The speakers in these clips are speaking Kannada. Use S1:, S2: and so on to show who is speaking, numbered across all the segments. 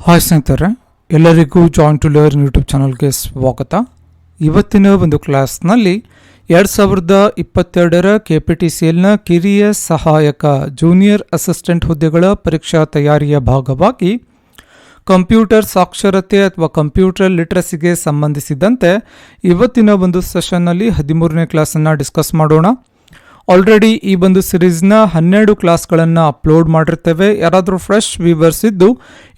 S1: ಹಾಯ್ ಸ್ನೇಹಿತರೆ, ಎಲ್ಲರಿಗೂ ಜಾಯಿನ್ ಟು ಲರ್ನ್ ಯೂಟ್ಯೂಬ್ ಚಾನಲ್ಗೆ ಸ್ವಾಗತ. ಇವತ್ತಿನ ಒಂದು ಕ್ಲಾಸ್ನಲ್ಲಿ 2022 KPTCLನ ಕಿರಿಯ ಸಹಾಯಕ ಜೂನಿಯರ್ ಅಸಿಸ್ಟೆಂಟ್ ಹುದ್ದೆಗಳ ಪರೀಕ್ಷಾ ತಯಾರಿಯ ಭಾಗವಾಗಿ ಕಂಪ್ಯೂಟರ್ ಸಾಕ್ಷರತೆ ಅಥವಾ ಕಂಪ್ಯೂಟರ್ ಲಿಟ್ರಸಿಗೆ ಸಂಬಂಧಿಸಿದಂತೆ ಇವತ್ತಿನ ಒಂದು ಸೆಷನ್ನಲ್ಲಿ 13ನೇ ಕ್ಲಾಸನ್ನು ಡಿಸ್ಕಸ್ ಮಾಡೋಣ. ಆಲ್ರೆಡಿ ಈ ಒಂದು ಸಿರೀಸ್ನ 12 ಕ್ಲಾಸ್ಗಳನ್ನು ಅಪ್ಲೋಡ್ ಮಾಡಿರ್ತೇವೆ. ಯಾರಾದರೂ ಫ್ರೆಶ್ ವ್ಯೂವರ್ಸ್ ಇದ್ದು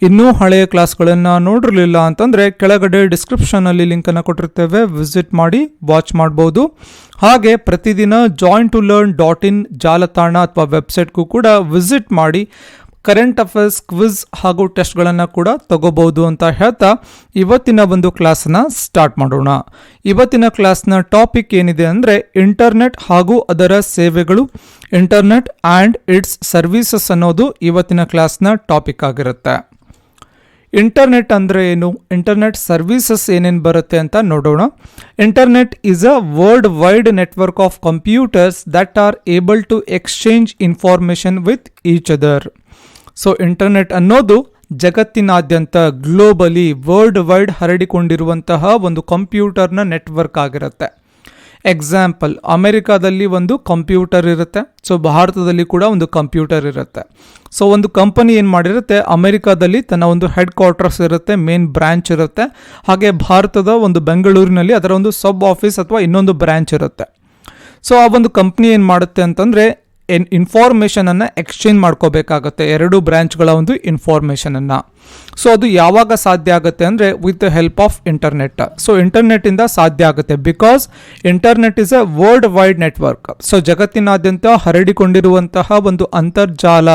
S1: ಇನ್ನೂ ಹಳೆಯ ಕ್ಲಾಸ್ಗಳನ್ನು ನೋಡಿರಲಿಲ್ಲ ಅಂತಂದರೆ ಕೆಳಗಡೆ ಡಿಸ್ಕ್ರಿಪ್ಷನಲ್ಲಿ ಲಿಂಕನ್ನು ಕೊಟ್ಟಿರ್ತೇವೆ, ವಿಸಿಟ್ ಮಾಡಿ ವಾಚ್ ಮಾಡ್ಬೋದು. ಹಾಗೆ ಪ್ರತಿದಿನ join2learn.in ಜಾಲತಾಣ ಅಥವಾ ವೆಬ್ಸೈಟ್ಗೂ ಕೂಡ ವಿಸಿಟ್ ಮಾಡಿ ಕರೆಂಟ್ ಅಫೇರ್ಸ್ ಕ್ವಿಜ್ ಹಾಗೂ ಟೆಸ್ಟ್ಗಳನ್ನು ಕೂಡ ತಗೋಬಹುದು ಅಂತ ಹೇಳ್ತಾ ಇವತ್ತಿನ ಒಂದು ಕ್ಲಾಸನ್ನು ಸ್ಟಾರ್ಟ್ ಮಾಡೋಣ. ಇವತ್ತಿನ ಕ್ಲಾಸ್ನ ಟಾಪಿಕ್ ಏನಿದೆ ಅಂದರೆ ಇಂಟರ್ನೆಟ್ ಹಾಗೂ ಅದರ ಸೇವೆಗಳು, ಇಂಟರ್ನೆಟ್ ಆ್ಯಂಡ್ ಇಟ್ಸ್ ಸರ್ವೀಸಸ್ ಅನ್ನೋದು ಇವತ್ತಿನ ಕ್ಲಾಸ್ನ ಟಾಪಿಕ್ ಆಗಿರುತ್ತೆ. ಇಂಟರ್ನೆಟ್ ಅಂದರೆ ಏನು, ಇಂಟರ್ನೆಟ್ ಸರ್ವೀಸಸ್ ಏನೇನು ಬರುತ್ತೆ ಅಂತ ನೋಡೋಣ. Internet is a world wide network of computers that are able to exchange information with each other. So internet ಅನ್ನೋದು ಜಗತ್ತಿನಾದ್ಯಂತ ಗ್ಲೋಬಲಿ ವರ್ಲ್ಡ್ ವೈಡ್ ಹರಡಿಕೊಂಡಿರುವಂತಹ ಒಂದು ಕಂಪ್ಯೂಟರ್ನ ನೆಟ್ವರ್ಕ್ ಆಗಿರುತ್ತೆ. ಎಕ್ಸಾಂಪಲ್, ಅಮೆರಿಕಾದಲ್ಲಿ ಒಂದು ಕಂಪ್ಯೂಟರ್ ಇರುತ್ತೆ, ಸೊ ಭಾರತದಲ್ಲಿ ಕೂಡ ಒಂದು ಕಂಪ್ಯೂಟರ್ ಇರುತ್ತೆ. ಸೊ ಒಂದು ಕಂಪನಿ ಏನು ಮಾಡಿರುತ್ತೆ, ಅಮೆರಿಕಾದಲ್ಲಿ ತನ್ನ ಒಂದು ಹೆಡ್ ಕ್ವಾರ್ಟರ್ಸ್ ಇರುತ್ತೆ, ಮೇನ್ ಬ್ರಾಂಚ್ ಇರುತ್ತೆ. ಹಾಗೆ ಭಾರತದ ಒಂದು ಬೆಂಗಳೂರಿನಲ್ಲಿ ಅದರ ಒಂದು ಸಬ್ ಆಫೀಸ್ ಅಥವಾ ಇನ್ನೊಂದು ಬ್ರಾಂಚ್ ಇರುತ್ತೆ. ಸೊ ಆ ಒಂದು ಕಂಪ್ನಿ ಏನು ಮಾಡುತ್ತೆ ಅಂತಂದರೆ ಇನ್ಫಾರ್ಮೇಷನನ್ನು ಎಕ್ಸ್ಚೇಂಜ್ ಮಾಡ್ಕೋಬೇಕಾಗತ್ತೆ, ಎರಡು ಬ್ರಾಂಚ್ಗಳ ಒಂದು ಇನ್ಫಾರ್ಮೇಷನನ್ನು. ಸೊ ಅದು ಯಾವಾಗ ಸಾಧ್ಯ ಆಗುತ್ತೆ ಅಂದರೆ with the help of internet. So ಇಂಟರ್ನೆಟ್ಟಿಂದ ಸಾಧ್ಯ ಆಗುತ್ತೆ because internet is a world wide network. So ಜಗತ್ತಿನಾದ್ಯಂತ ಹರಡಿಕೊಂಡಿರುವಂತಹ ಒಂದು ಅಂತರ್ಜಾಲ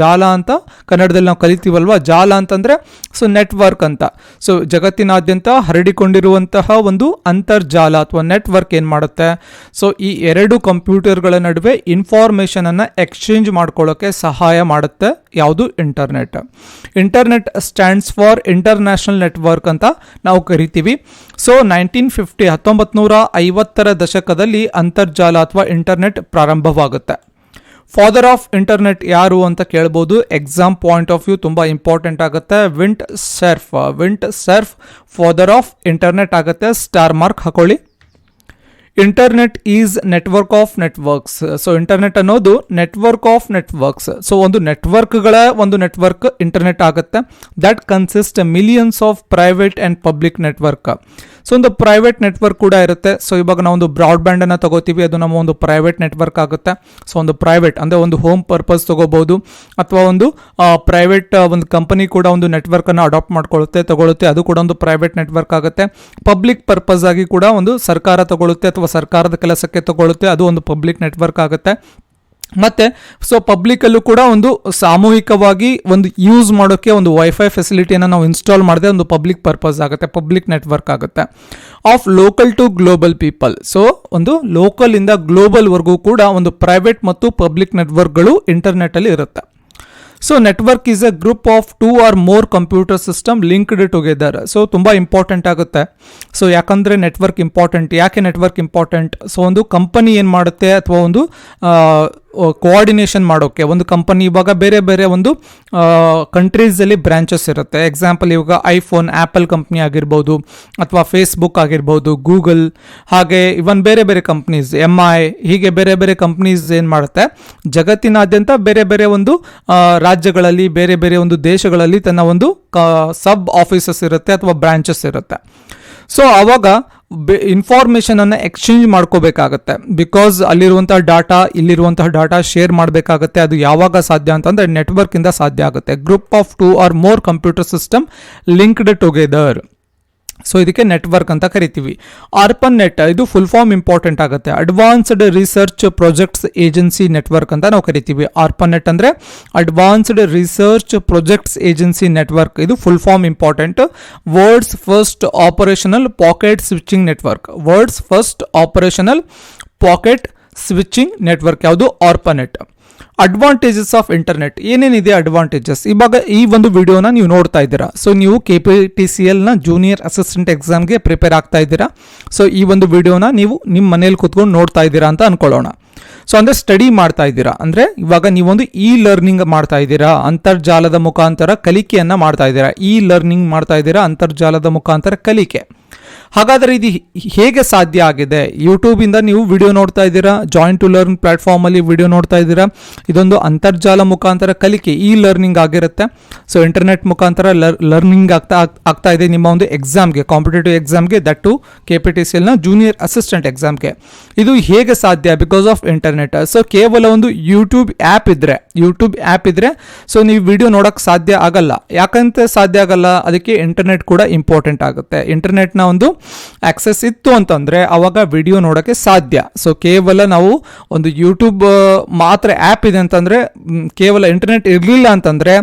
S1: ಜಾಲ ಅಂತ ಕನ್ನಡದಲ್ಲಿ ನಾವು ಕಲಿತೀವಲ್ವ, ಜಾಲ ಅಂತಂದರೆ ಸೊ ನೆಟ್ವರ್ಕ್ ಅಂತ. ಸೊ ಜಗತ್ತಿನಾದ್ಯಂತ ಹರಡಿಕೊಂಡಿರುವಂತಹ ಒಂದು ಅಂತರ್ಜಾಲ ಅಥವಾ ನೆಟ್ವರ್ಕ್ ಏನು ಮಾಡುತ್ತೆ, ಸೊ ಈ ಎರಡು ಕಂಪ್ಯೂಟರ್ಗಳ ನಡುವೆ ಇನ್ಫಾರ್ಮೇಷನನ್ನು ಎಕ್ಸ್ಚೇಂಜ್ ಮಾಡ್ಕೊಳ್ಳೋಕ್ಕೆ ಸಹಾಯ ಮಾಡುತ್ತೆ. ಯಾವುದು? Internet. Internet stands for international network ಅಂತ ನಾವು ಕರಿತೀವಿ. ಸೊ 1950ರ ದಶಕದಲ್ಲಿ ಅಂತರ್ಜಾಲ ಅಥವಾ ಇಂಟರ್ನೆಟ್ ಪ್ರಾರಂಭವಾಗುತ್ತೆ. ಫಾದರ್ ಆಫ್ ಇಂಟರ್ನೆಟ್ ಯಾರು ಅಂತ ಕೇಳ್ಬೋದು. ಎಕ್ಸಾಮ್ ಪಾಯಿಂಟ್ ಆಫ್ ವ್ಯೂ ತುಂಬ ಇಂಪಾರ್ಟೆಂಟ್ ಆಗುತ್ತೆ. ವಿಂಟ್ ಸರ್ಫ್ ಫಾದರ್ ಆಫ್ ಇಂಟರ್ನೆಟ್ ಆಗುತ್ತೆ. ಸ್ಟಾರ್ ಮಾರ್ಕ್ ಹಾಕೊಳ್ಳಿ. Internet is network of networks. So internet ಅನ್ನೋದು ನೆಟ್ವರ್ಕ್ ಆಫ್ ನೆಟ್ವರ್ಕ್ಸ್. ಸೊ ಒಂದು ನೆಟ್ವರ್ಕ್ಗಳ ಒಂದು ನೆಟ್ವರ್ಕ್ ಇಂಟರ್ನೆಟ್ ಆಗುತ್ತೆ. That consist millions of private and public network. So ಒಂದು ಪ್ರೈವೇಟ್ ನೆಟ್ವರ್ಕ್ ಕೂಡ ಇರುತ್ತೆ. ಸೊ ಇವಾಗ ನಾವು ಒಂದು ಬ್ರಾಡ್ಬ್ಯಾಂಡನ್ನು ತಗೋತೀವಿ, ಅದು ನಮ್ಮ ಒಂದು ಪ್ರೈವೇಟ್ ನೆಟ್ವರ್ಕ್ ಆಗುತ್ತೆ. ಸೊ ಒಂದು ಪ್ರೈವೇಟ್ ಅಂದರೆ ಒಂದು ಹೋಮ್ ಪರ್ಪಸ್ ತಗೋಬಹುದು, ಅಥವಾ ಒಂದು ಪ್ರೈವೇಟ್ ಒಂದು ಕಂಪನಿ ಕೂಡ ಒಂದು ನೆಟ್ವರ್ಕನ್ನು ಅಡಾಪ್ಟ್ ತಗೊಳುತ್ತೆ, ಅದು ಕೂಡ ಒಂದು ಪ್ರೈವೇಟ್ ನೆಟ್ವರ್ಕ್ ಆಗುತ್ತೆ. ಪಬ್ಲಿಕ್ ಪರ್ಪಸ್ ಆಗಿ ಕೂಡ ಒಂದು ಸರ್ಕಾರ ತಗೊಳುತ್ತೆ ಅಥವಾ ಸರ್ಕಾರದ ಕೆಲಸಕ್ಕೆ ತಗೊಳುತ್ತೆ, ಅದು ಒಂದು ಪಬ್ಲಿಕ್ ನೆಟ್ವರ್ಕ್ ಆಗುತ್ತೆ. ಮತ್ತು ಸೊ ಪಬ್ಲಿಕಲ್ಲೂ ಕೂಡ ಒಂದು ಸಾಮೂಹಿಕವಾಗಿ ಒಂದು ಯೂಸ್ ಮಾಡೋಕ್ಕೆ ಒಂದು ವೈಫೈ ಫೆಸಿಲಿಟಿಯನ್ನು ನಾವು ಇನ್ಸ್ಟಾಲ್ ಮಾಡಿದ್ರೆ ಒಂದು ಪಬ್ಲಿಕ್ ಪರ್ಪಸ್ ಆಗುತ್ತೆ, ಪಬ್ಲಿಕ್ ನೆಟ್ವರ್ಕ್ ಆಗುತ್ತೆ. Of local to global people. So ಒಂದು ಲೋಕಲಿಂದ ಗ್ಲೋಬಲ್ವರೆಗೂ ಕೂಡ ಒಂದು ಪ್ರೈವೇಟ್ ಮತ್ತು ಪಬ್ಲಿಕ್ ನೆಟ್ವರ್ಕ್ಗಳು ಇಂಟರ್ನೆಟ್ಟಲ್ಲಿ ಇರುತ್ತೆ. So network is A group of 2 or more computer system linked together. So ತುಂಬ ಇಂಪಾರ್ಟೆಂಟ್ ಆಗುತ್ತೆ. ಸೊ ಯಾಕಂದರೆ ನೆಟ್ವರ್ಕ್ ಇಂಪಾರ್ಟೆಂಟ್. ಯಾಕೆ ನೆಟ್ವರ್ಕ್ ಇಂಪಾರ್ಟೆಂಟ್? ಸೊ ಒಂದು ಕಂಪನಿ ಏನು ಮಾಡುತ್ತೆ ಅಥವಾ ಒಂದು ಕೋಆರ್ಡಿನೇಷನ್ ಮಾಡೋಕ್ಕೆ ಒಂದು ಕಂಪನಿ ಇವಾಗ ಬೇರೆ ಬೇರೆ ಒಂದು ಕಂಟ್ರೀಸಲ್ಲಿ ಬ್ರಾಂಚಸ್ ಇರುತ್ತೆ. ಎಕ್ಸಾಂಪಲ್ ಇವಾಗ ಐಫೋನ್, ಆ್ಯಪಲ್ ಕಂಪ್ನಿ ಆಗಿರ್ಬೋದು, ಅಥವಾ ಫೇಸ್ಬುಕ್ ಆಗಿರ್ಬೋದು, ಗೂಗಲ್, ಹಾಗೆ ಇವನ್ ಬೇರೆ ಬೇರೆ ಕಂಪ್ನೀಸ್, MI, ಹೀಗೆ ಬೇರೆ ಬೇರೆ ಕಂಪ್ನೀಸ್ ಏನು ಮಾಡುತ್ತೆ, ಜಗತ್ತಿನಾದ್ಯಂತ ಬೇರೆ ಬೇರೆ ಒಂದು ರಾಜ್ಯಗಳಲ್ಲಿ, ಬೇರೆ ಬೇರೆ ಒಂದು ದೇಶಗಳಲ್ಲಿ ತನ್ನ ಒಂದು ಸಬ್ ಆಫೀಸಸ್ ಇರುತ್ತೆ ಅಥವಾ ಬ್ರಾಂಚಸ್ ಇರುತ್ತೆ. ಸೊ ಆವಾಗ ಇನ್ಫಾರ್ಮೇಷನನ್ನು ಎಕ್ಸ್ಚೇಂಜ್ ಮಾಡ್ಕೋಬೇಕಾಗತ್ತೆ. ಬಿಕಾಸ್ ಅಲ್ಲಿರುವಂತಹ ಡಾಟಾ ಇಲ್ಲಿರುವಂತಹ ಡಾಟಾ ಶೇರ್ ಮಾಡಬೇಕಾಗತ್ತೆ. ಅದು ಯಾವಾಗ ಸಾಧ್ಯ ಅಂತಂದರೆ ನೆಟ್ವರ್ಕಿಂದ ಸಾಧ್ಯ ಆಗುತ್ತೆ. Group of 2 or more computer system linked together. So ಇದಕ್ಕೆ ನೆಟ್ವರ್ಕ್ ಅಂತ ಕರಿತೀವಿ. ARPANET ಇದು ಫುಲ್ ಫಾರ್ಮ್ ಇಂಪಾರ್ಟೆಂಟ್ ಆಗುತ್ತೆ. Advanced research projects agency network ಅಂತ ನಾವು ಕರಿತೀವಿ. ARPANET ಅಂದರೆ advanced research projects agency network. ಇದು full form important. World's first operational packet switching network. World's first operational packet switching network ಯಾವುದು? ARPANET. ಅಡ್ವಾಂಟೇಜಸ್ ಆಫ್ ಇಂಟರ್ನೆಟ್ ಏನೇನಿದೆ? ಅಡ್ವಾಂಟೇಜಸ್ ಇವಾಗ ಈ ಒಂದು ವಿಡಿಯೋನ ನೀವು ನೋಡ್ತಾ ಇದ್ದೀರಾ. ಸೊ ನೀವು KPTCLನ ಜೂನಿಯರ್ ಅಸಿಸ್ಟೆಂಟ್ ಎಕ್ಸಾಮ್ಗೆ ಪ್ರಿಪೇರ್ ಆಗ್ತಾ ಇದ್ದೀರಾ. ಸೊ ಈ ಒಂದು ವಿಡಿಯೋನ ನೀವು ನಿಮ್ಮ ಮನೇಲಿ ಕೂತ್ಕೊಂಡು ನೋಡ್ತಾ ಇದ್ದೀರಾ ಅಂತ ಅನ್ಕೊಳ್ಳೋಣ. ಸೊ ಅಂದರೆ ಸ್ಟಡಿ ಮಾಡ್ತಾ ಇದ್ದೀರಾ, ಅಂದರೆ ಇವಾಗ ನೀವೊಂದು ಇ ಲರ್ನಿಂಗ್ ಮಾಡ್ತಾ ಇದ್ದೀರಾ, ಅಂತರ್ಜಾಲದ ಮುಖಾಂತರ ಕಲಿಕೆಯನ್ನು ಮಾಡ್ತಾ ಇದ್ದೀರಾ, ಇ ಲರ್ನಿಂಗ್ ಮಾಡ್ತಾ ಇದ್ದೀರಾ, ಅಂತರ್ಜಾಲದ ಮುಖಾಂತರ ಕಲಿಕೆ. ಹಾಗಾದರೆ ಇದು ಹೇಗೆ ಸಾಧ್ಯ ಆಗಿದೆ? ಯೂಟ್ಯೂಬಿಂದ ನೀವು ವಿಡಿಯೋ ನೋಡ್ತಾ ಇದ್ದೀರಾ, ಜಾಯಿನ್ ಟು ಲರ್ನ್ ಪ್ಲಾಟ್ಫಾರ್ಮಲ್ಲಿ ವಿಡಿಯೋ ನೋಡ್ತಾ ಇದ್ದೀರಾ, ಇದೊಂದು ಅಂತರ್ಜಾಲ ಮುಖಾಂತರ ಕಲಿಕೆ ಇ ಲರ್ನಿಂಗ್ ಆಗಿರುತ್ತೆ. ಸೊ ಇಂಟರ್ನೆಟ್ ಮುಖಾಂತರ ಲರ್ನಿಂಗ್ ಆಗ್ತಾ ಇದೆ ನಿಮ್ಮ ಒಂದು ಎಕ್ಸಾಮ್ಗೆ, ಕಾಂಪಿಟೇಟಿವ್ ಎಕ್ಸಾಮ್ಗೆ, ದಟ್ ಟು KPTCLನ ಜೂನಿಯರ್ ಅಸಿಸ್ಟೆಂಟ್ ಎಕ್ಸಾಮ್ಗೆ. ಇದು ಹೇಗೆ ಸಾಧ್ಯ? Because of internet. ಸೊ ಕೇವಲ ಒಂದು ಯೂಟ್ಯೂಬ್ ಆ್ಯಪ್ ಇದ್ದರೆ ಸೊ ನೀವು ವಿಡಿಯೋ ನೋಡೋಕ್ಕೆ ಸಾಧ್ಯ ಆಗಲ್ಲ. ಯಾಕಂತ ಸಾಧ್ಯ ಆಗಲ್ಲ? ಅದಕ್ಕೆ ಇಂಟರ್ನೆಟ್ ಕೂಡ ಇಂಪಾರ್ಟೆಂಟ್ ಆಗುತ್ತೆ. ಇಂಟರ್ನೆಟ್ನ ಒಂದು ಆಕ್ಸೆಸ್ ಇತ್ತು ಅಂತಂದರೆ ಅವಾಗ ವಿಡಿಯೋ ನೋಡೋಕ್ಕೆ ಸಾಧ್ಯ. ಸೊ ಕೇವಲ ನಾವು ಒಂದು ಯೂಟ್ಯೂಬ್ ಮಾತ್ರ ಆ್ಯಪ್ ಇದೆ ಅಂತಂದರೆ, ಕೇವಲ ಇಂಟರ್ನೆಟ್ ಇರಲಿಲ್ಲ ಅಂತಂದರೆ